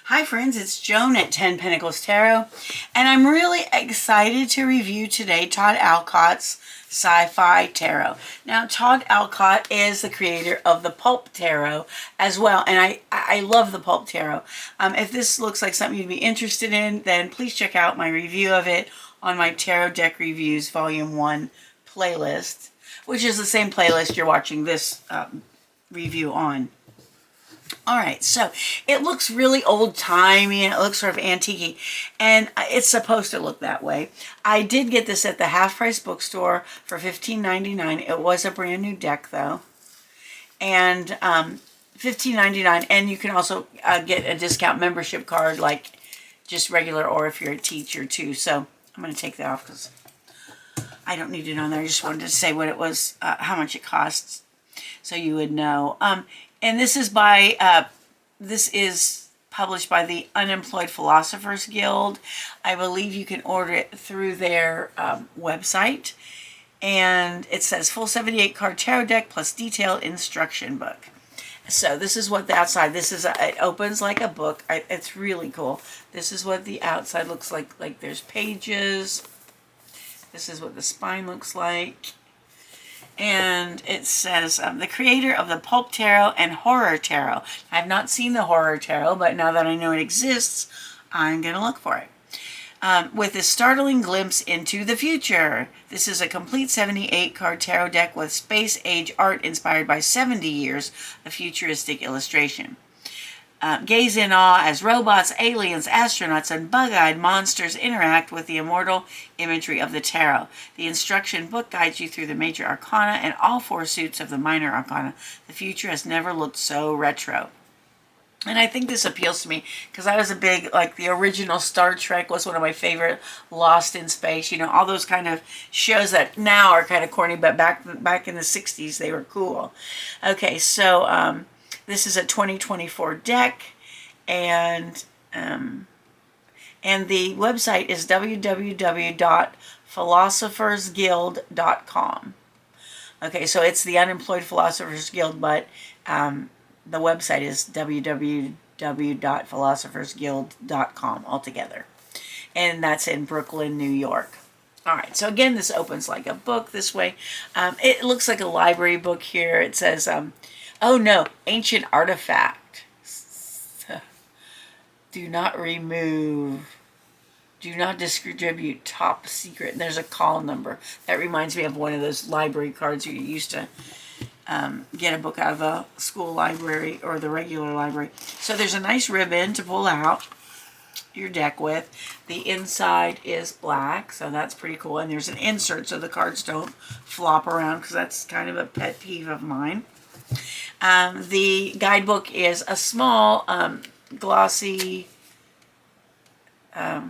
Hi friends, it's Joan at 10 Pentacles Tarot, and I'm really excited to review today TODD ALCOTT'S Sci-Fi Tarot. Now, TODD ALCOTT is the creator of the Pulp Tarot as well, and I love the Pulp Tarot. If this looks like something you'd be interested in, then please check out my review of it on my Tarot Deck Reviews Volume 1 playlist, which is the same playlist you're watching this review on. Alright, so it looks really old-timey and it looks sort of antique and it's supposed to look that way. I did get this at the half-price bookstore for $15.99. It was a brand new deck though. And $15.99, and you can also get a discount membership card like just regular, or if you're a teacher too. So I'm going to take that off because I don't need it on there. I just wanted to say what it was, how much it costs, so you would know. And this is by, this is published by the Unemployed Philosophers Guild. I believe you can order it through their website. And it says full 78 card tarot deck plus detailed instruction book. So this is what the outside, this is, it opens like a book. It's really cool. This is what the outside looks like. Like there's pages. This is what the spine looks like. And it says, the creator of the Pulp Tarot and Horror Tarot. I've not seen the Horror Tarot, but now that I know it exists, I'm going to look for it. With a startling glimpse into the future. This is a complete 78 card tarot deck with space age art inspired by 70 years of futuristic illustration. Gaze in awe as robots, aliens, astronauts, and bug-eyed monsters interact with the immortal imagery of the tarot. The instruction book guides you through the major arcana and all four suits of the minor arcana. The future has never looked so retro. And I think this appeals to me because I was a big, like the original Star Trek was one of my favorite, Lost in Space, you know, all those kind of shows that now are kind of corny, but back in the 60s they were cool. Okay, so this is a 2024 deck, and the website is www.philosophersguild.com. Okay, so it's the Unemployed Philosophers Guild, but the website is www.philosophersguild.com altogether. And that's in Brooklyn, New York. All right, so again, this opens like a book this way. It looks like a library book here. It says, oh no, ancient artifact. Do not remove. Do not distribute, top secret. And there's a call number. That reminds me of one of those library cards you used to get a book out of a school library or the regular library. So there's a nice ribbon to pull out your deck with. The inside is black, so that's pretty cool. And there's an insert so the cards don't flop around, because that's kind of a pet peeve of mine. The guidebook is a small, glossy, oh,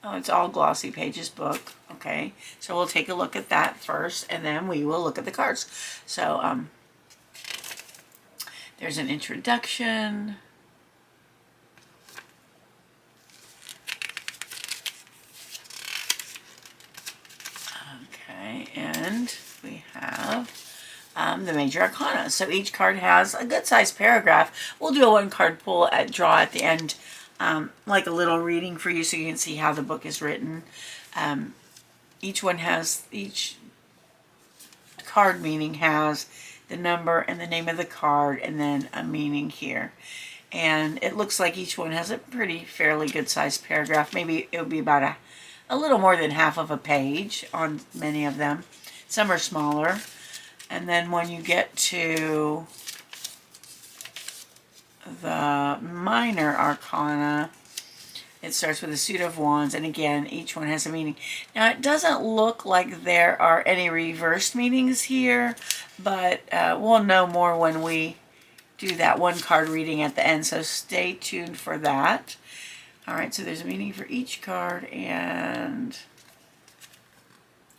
it's all glossy pages book. Okay, so we'll take a look at that first, and then we will look at the cards. So, there's an introduction. Okay, and we have the major arcana. So each card has a good sized paragraph. We'll do a one card pull draw at the end, like a little reading for you so you can see how the book is written. Each card meaning has the number and the name of the card and then a meaning here. And it looks like each one has a fairly good sized paragraph. Maybe it would be about a little more than half of a page on many of them. Some are smaller. And then when you get to the minor arcana, it starts with a suit of wands, and again, each one has a meaning. Now, it doesn't look like there are any reversed meanings here, but we'll know more when we do that one card reading at the end, so stay tuned for that. All right, so there's a meaning for each card, and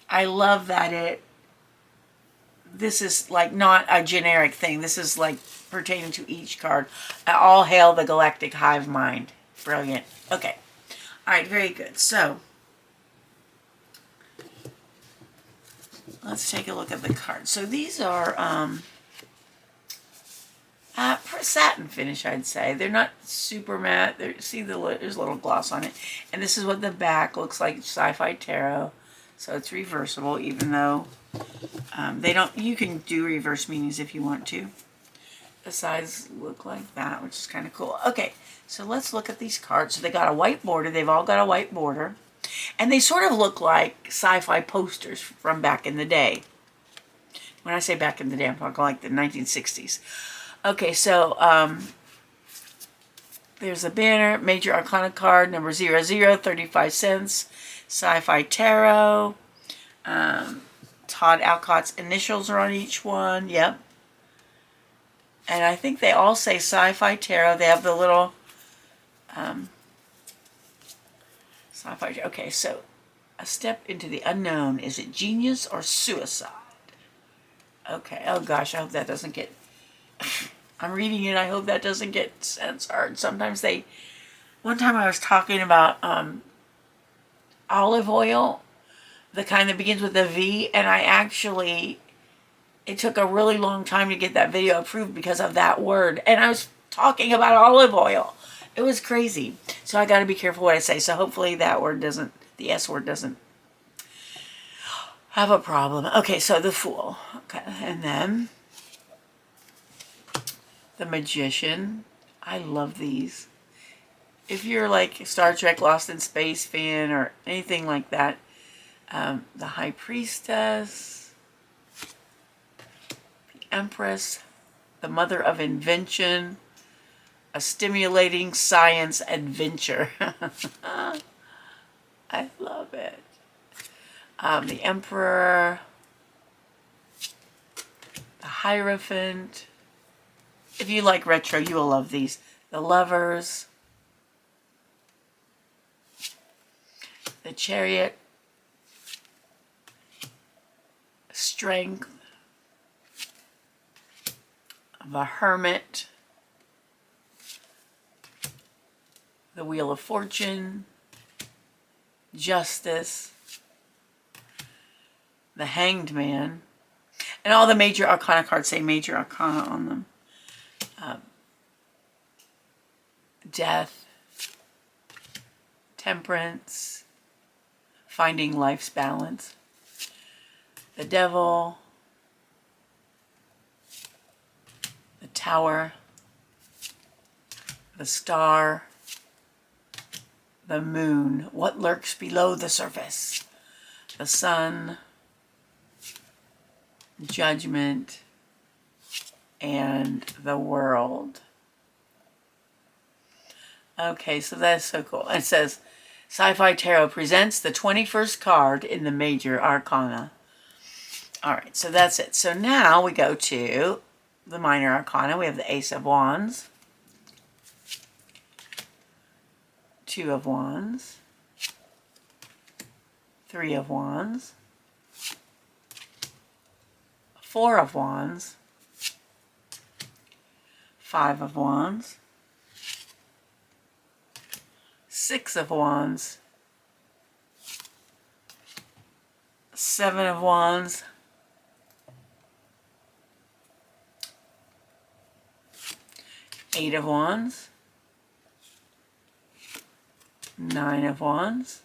I love that this is like not a generic thing. This is like pertaining to each card. All hail the galactic hive mind. Brilliant. Okay. All right, very good. So, let's take a look at the cards. So these are Satin finish, I'd say. They're not super matte. See, there's a little gloss on it. And this is what the back looks like, Sci-Fi Tarot. So it's reversible, even though they don't, you can do reverse meanings if you want to. The sides look like that, which is kind of cool. Okay, so let's look at these cards. So they got a white border. They've all got a white border. And they sort of look like sci-fi posters from back in the day. When I say back in the day, I'm talking like the 1960s. Okay, so there's a banner, Major Arcana card, number 00, 35 cents, Sci-Fi Tarot. Todd Alcott's initials are on each one, yep. And I think they all say Sci-Fi Tarot. They have the little Sci-Fi. Okay, so a step into the unknown. Is it genius or suicide? Okay, oh gosh, I hope that doesn't get... I'm reading it, I hope that doesn't get censored. Sometimes they... One time I was talking about olive oil, the kind that begins with a V, and I actually... It took a really long time to get that video approved because of that word. And I was talking about olive oil. It was crazy. So I got to be careful what I say. So hopefully that word doesn't, the S word doesn't have a problem. Okay, so the Fool. Okay, and then the Magician. I love these. If you're like Star Trek Lost in Space fan or anything like that, the High Priestess, Empress, the Mother of Invention, a stimulating science adventure. I love it. The Emperor, the Hierophant. If you like retro, you will love these. The Lovers, the Chariot, Strength, the Hermit, the Wheel of Fortune, Justice, the Hanged Man, and all the Major Arcana cards say Major Arcana on them. Death, Temperance, Finding Life's Balance, the Devil, the Tower, the Star, the Moon, what lurks below the surface, the Sun, Judgment, and the World. Okay, so that's so cool. It says, Sci-Fi Tarot presents the 21st card in the Major Arcana. All right, so that's it. So now we go to the Minor Arcana. We have the Ace of Wands, Two of Wands, Three of Wands, Four of Wands, Five of Wands, Six of Wands, Seven of Wands, Eight of Wands, Nine of Wands,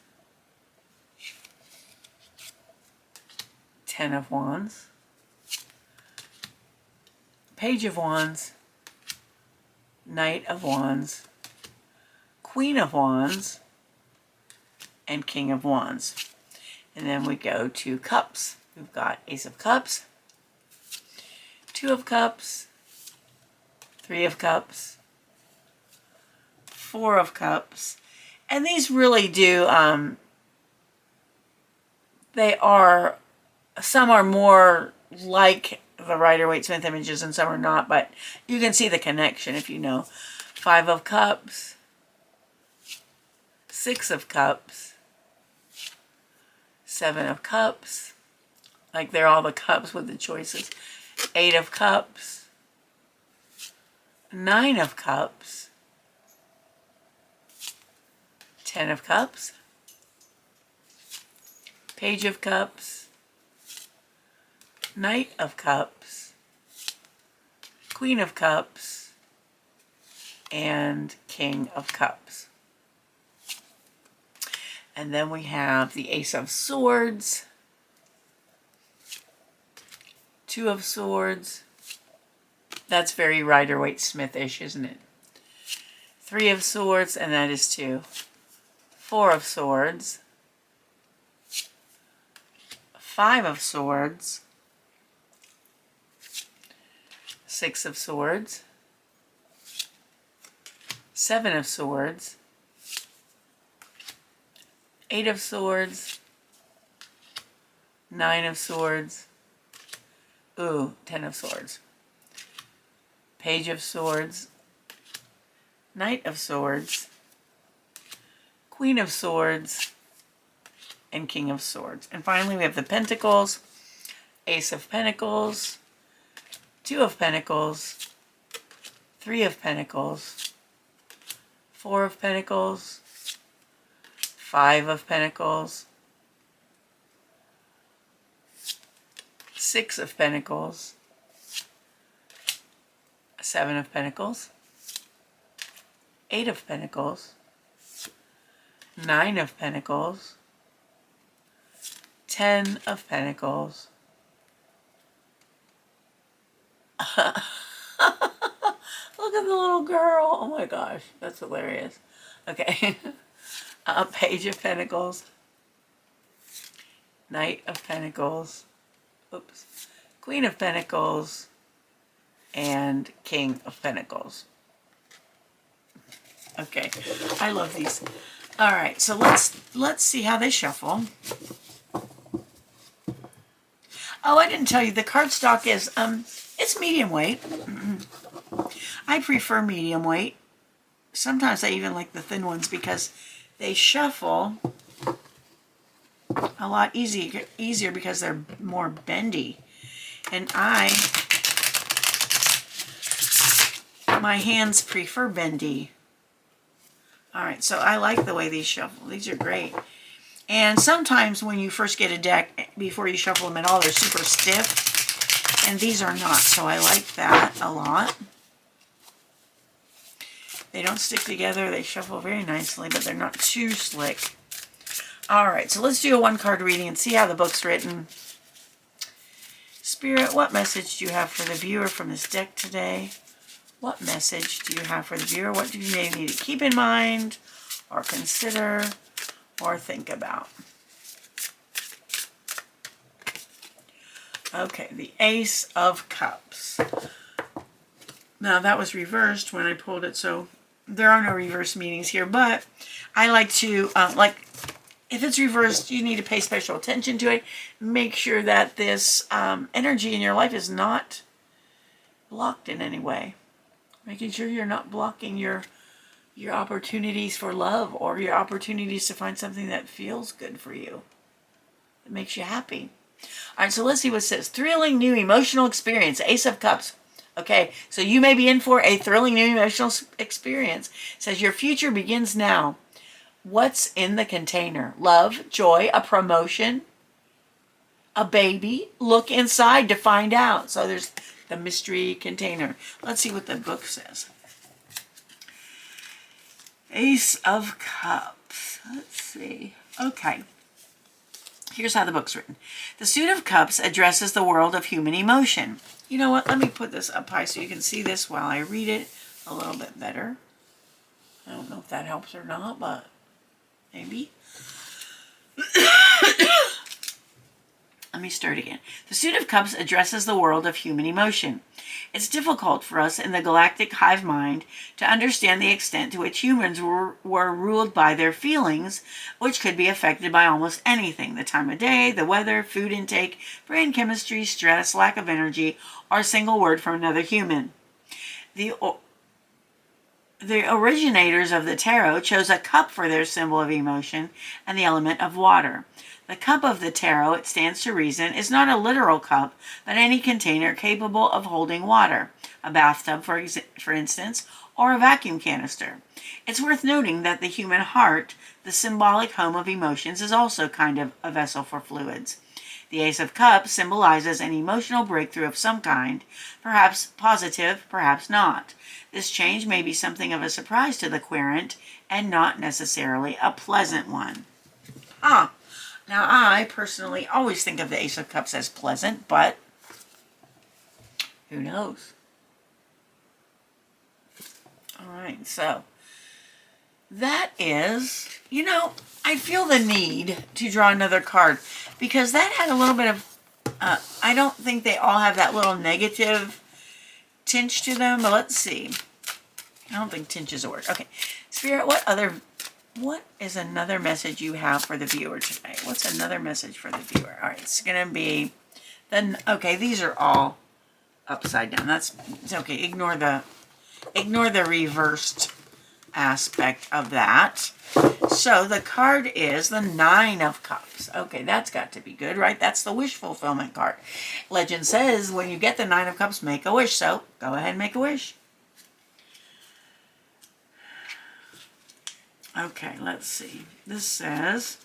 Ten of Wands, Page of Wands, Knight of Wands, Queen of Wands, and King of Wands. And then we go to Cups. We've got Ace of Cups, Two of Cups, Three of Cups, Four of Cups. And these really do, some are more like the Rider-Waite-Smith images and some are not, but you can see the connection if you know. Five of Cups, Six of Cups, Seven of Cups, like they're all the cups with the choices. Eight of Cups, Nine of Cups, Ten of Cups, Page of Cups, Knight of Cups, Queen of Cups, and King of Cups. And then we have the Ace of Swords, Two of Swords. That's very Rider-Waite-Smith-ish, isn't it? Three of Swords, and that is 2. Four of Swords. Five of Swords. Six of Swords. Seven of Swords. Eight of Swords. Nine of Swords. Ooh, 10 of Swords. Page of Swords. Knight of Swords. Queen of Swords. And King of Swords. And finally we have the Pentacles. Ace of Pentacles. Two of Pentacles. Three of Pentacles. Four of Pentacles. Five of Pentacles. Six of Pentacles. Seven of Pentacles. Eight of Pentacles. Nine of Pentacles. 10 of Pentacles. Look at the little girl. Oh my gosh, that's hilarious. Okay. Page of Pentacles. Knight of Pentacles. Oops. Queen of Pentacles. And King of Pentacles. Okay. I love these. All right, so let's see how they shuffle. Oh, I didn't tell you, the cardstock is it's medium weight. I prefer medium weight. Sometimes I even like the thin ones because they shuffle a lot easier because they're more bendy. And my hands prefer bendy. All right, so I like the way these shuffle. These are great. And sometimes when you first get a deck, before you shuffle them at all, they're super stiff. And these are not, so I like that a lot. They don't stick together. They shuffle very nicely, but they're not too slick. All right, so let's do a one-card reading and see how the book's written. Spirit, what message do you have for the viewer from this deck today? What message do you have for the viewer? What do you need to keep in mind or consider or think about? Okay, the Ace of Cups. Now that was reversed when I pulled it, so there are no reverse meanings here, but I like to, if it's reversed, you need to pay special attention to it. Make sure that this energy in your life is not blocked in any way. Making sure you're not blocking your opportunities for love or your opportunities to find something that feels good for you. It makes you happy. All right, so let's see what it says. Thrilling new emotional experience. Ace of Cups. Okay, so you may be in for a thrilling new emotional experience. It says your future begins now. What's in the container? Love, joy, a promotion, a baby. Look inside to find out. So there's the mystery container. Let's see what the book says. Ace of Cups. Let's see. Okay. Here's how the book's written. The Suit of Cups addresses the world of human emotion. You know what? Let me put this up high so you can see this while I read it a little bit better. I don't know if that helps or not, but maybe. Let me start again. The Suit of Cups addresses the world of human emotion. It's difficult for us in the galactic hive mind to understand the extent to which humans were ruled by their feelings, which could be affected by almost anything: the time of day, the weather, food intake, brain chemistry, stress, lack of energy, or a single word from another human. The originators of the tarot chose a cup for their symbol of emotion and the element of water. The cup of the tarot, it stands to reason, is not a literal cup, but any container capable of holding water, a bathtub, for instance, or a vacuum canister. It's worth noting that the human heart, the symbolic home of emotions, is also kind of a vessel for fluids. The Ace of Cups symbolizes an emotional breakthrough of some kind, perhaps positive, perhaps not. This change may be something of a surprise to the querent and not necessarily a pleasant one. Now I personally always think of the Ace of Cups as pleasant, but who knows? All right, so that is, I feel the need to draw another card because that had a little bit of, I don't think they all have that little negative tinge to them, but let's see. I don't think tinge is a word. Okay, Spirit, what is another message you have for the viewer today? What's another message for the viewer? All right, it's going to be, okay, these are all upside down. It's okay. Ignore the reversed aspect of that. So the card is the Nine of Cups. Okay, that's got to be good, right? That's the wish fulfillment card. Legend says when you get the Nine of Cups, make a wish. So go ahead and make a wish. Okay, let's see. This says,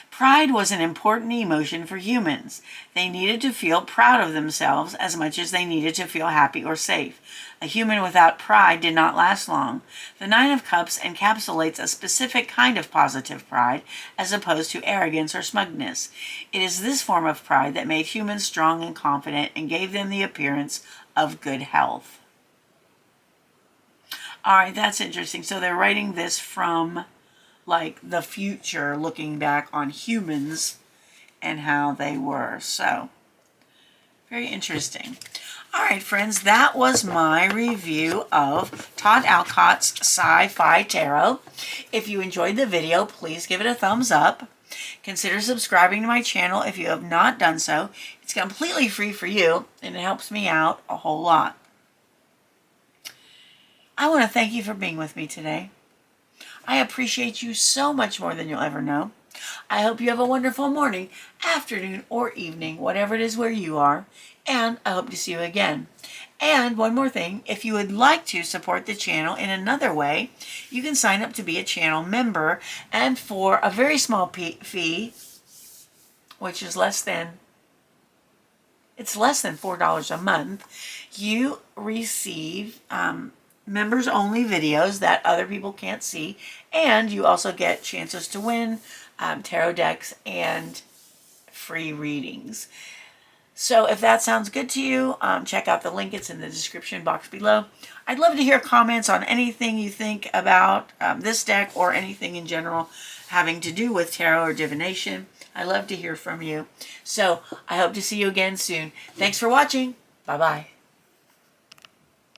pride was an important emotion for humans. They needed to feel proud of themselves as much as they needed to feel happy or safe. A human without pride did not last long. The Nine of Cups encapsulates a specific kind of positive pride as opposed to arrogance or smugness. It is this form of pride that made humans strong and confident and gave them the appearance of good health. All right, that's interesting. So they're writing this from like the future, looking back on humans and how they were. So very interesting. All right, friends, that was my review of TODD ALCOTT'S Sci-Fi Tarot. If you enjoyed the video, please give it a thumbs up. Consider subscribing to my channel if you have not done so. It's completely free for you, and it helps me out a whole lot. I want to thank you for being with me today. I appreciate you so much more than you'll ever know. I hope you have a wonderful morning, afternoon, or evening, whatever it is where you are, and I hope to see you again. And one more thing, if you would like to support the channel in another way, you can sign up to be a channel member, and for a very small fee, which is less than $4 a month, you receive members only videos that other people can't see, and you also get chances to win tarot decks and free readings. So if that sounds good to you, check out the link. It's in the description box below. I'd love to hear comments on anything you think about this deck or anything in general having to do with tarot or divination. I love to hear from you. So I hope to see you again soon. Thanks for watching. Bye-bye.